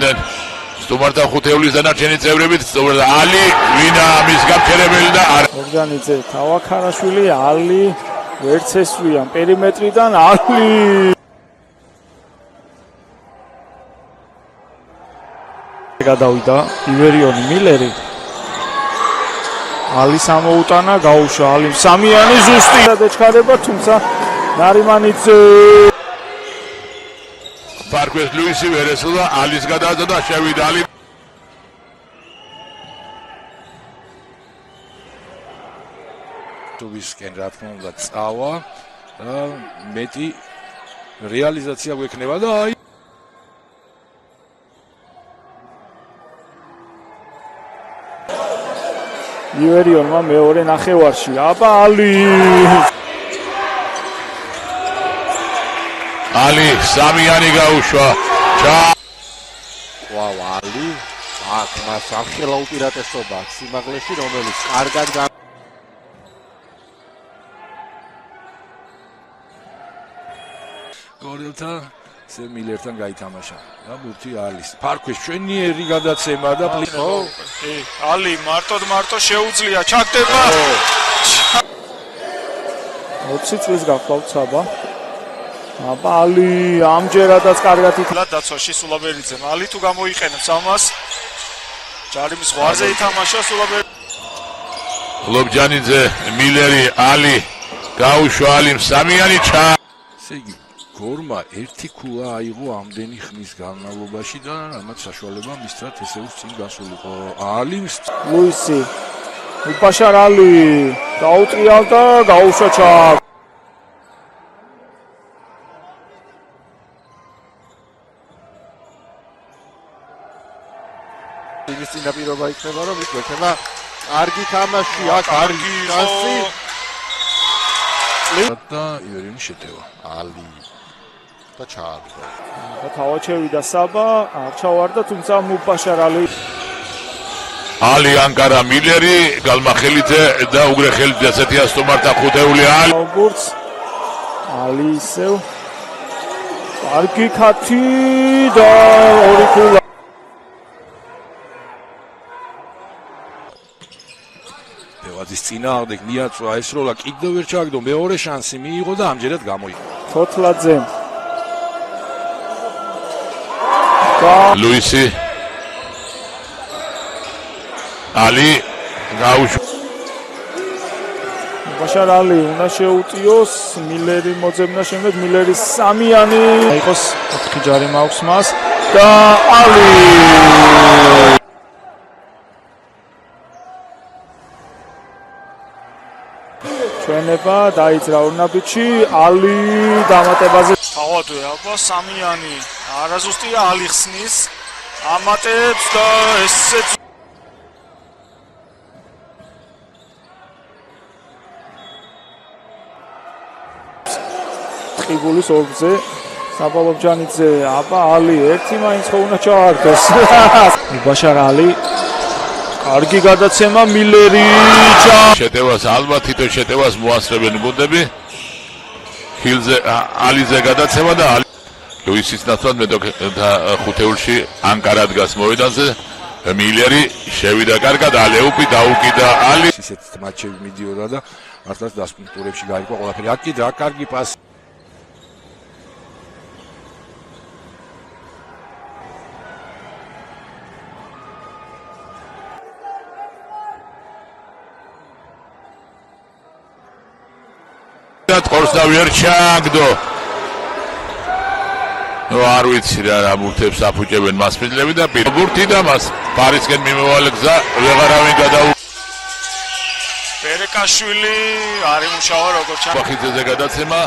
მოვიდნენ სტუმართა ხუთეულის დანარჩენი წევრებით სწორედ ალი ვინა მის გამქერებელი და ორჯანიძე თავაქარაშვილი ალი ვერც ესვიან პერიმეტრიდან ალი გადავიდა ივერიონი მილერი ალის ამოუტანა გაუშვა ალი სამიანი ზუსტი დაჩქარება თუმცა ნარიმანიძე პარკვეს ლუისი ვერესლა ალის გადააძა შევიდა ალი თუბისკენ რა თქმა უნდა წავა და მეტი რეალიზაცია გვექნება და აი ივერიონმა მეორე ნახევარში აბა ალი სამიანი გაუშვა ვაუ ალი აქ მას ახლა უპირატესობა სიმაღლეში რომელიც კარგად გორელთა მილერთან გაითამაშა და ბურთი ალის ფარქვის შვენიერი გადაცემა და ალი მარტო შეუძლია ჩაგდება 20 წლის გახლავთ საბა აბა ალი ამჯერადაც კარგად ითლა დაცვაში სულაბერიძე ალი თუ გამოიყენებს ამას ჯარიმის ზღვარზე ითამაშა სულაბერი ლობჯანიძე მილერი ალი გაუშვა ალიმ სამიანი ესე იგი გორმა ერთი ქულა აიღო ამდენი ხნის განმავლობაში და რამაც საშუალება მისცათ ესეუს წინ გასულიყო ალიმს ლუისი უპაშარ ალი გაუტრიალდა გაუშვა ჩაკ იმის წინაპირობა იქნება რომ ის გვექნება კარგი თამაში აქ კარგი შანსი და ივერიონი შეტევა ალი და ჩაარდა და თავაჩევიდა საბა არ ჩავარდა თუმცა მუბაშარ ალი ანკარა მილერი გალმახელიძე და უგრეხელიძე ასეთია სტუმართა ხუთეული ბურთს ალი ისევ კარგი ქათი და ორი ქულა ბევაძის წინააღმდეგ მიაწვა ეს როლა კიდევ ვერ ჩააგდო მეორე შანსი მიიღო და ამჯერად გამოიყო თოთლაძე ლუისი ალი გაუშვა ბაშარ ალი უნდა შეუტიოს მილერი მოძებნა შემდეგ მილერის სამიანი იყოს 4 ჯარი მაქვს მას და ალი ჩვენება დაიძრა ორნაბიჩი ალი დამატებაზე თავადვე აბა სამიანი არაზუსტია ალი ხსნის ამატებს და ესე ტყიბულის ორგზე საბალობჯანიძე აბა ალი ერთი მაინც ხო უნდა ჩაარდეს ბაშარ ალი კარგი გადაცემა მილერი შეტევას ალბათ თვითონ შეტევას მოასწრებენ გუნდები ხილზე ალიზე გადაცემა და ლუისის ნაცვლად ხუთეულში ანკარა დგას მოედანზე მილერი შევიდა კარგად ალეუპი დაუკიდა ალი ისეთ მატჩები მიდიოდა და მართლაც დასკვნით ტურებში გაიგო ყველაფერი აქ კიდე რა კარგი პასი თორს და ვერ ჩააგდო არ ვიცი რა ბურთებს აფუჭებენ მასპინძლები და ბურთი და მას ფარისკენ მიმოვალი გზა ვეღარავინ გადაუ პერეკაშვილი არ იმუშავა როგორც ჩა ხიძეზე გადაცემა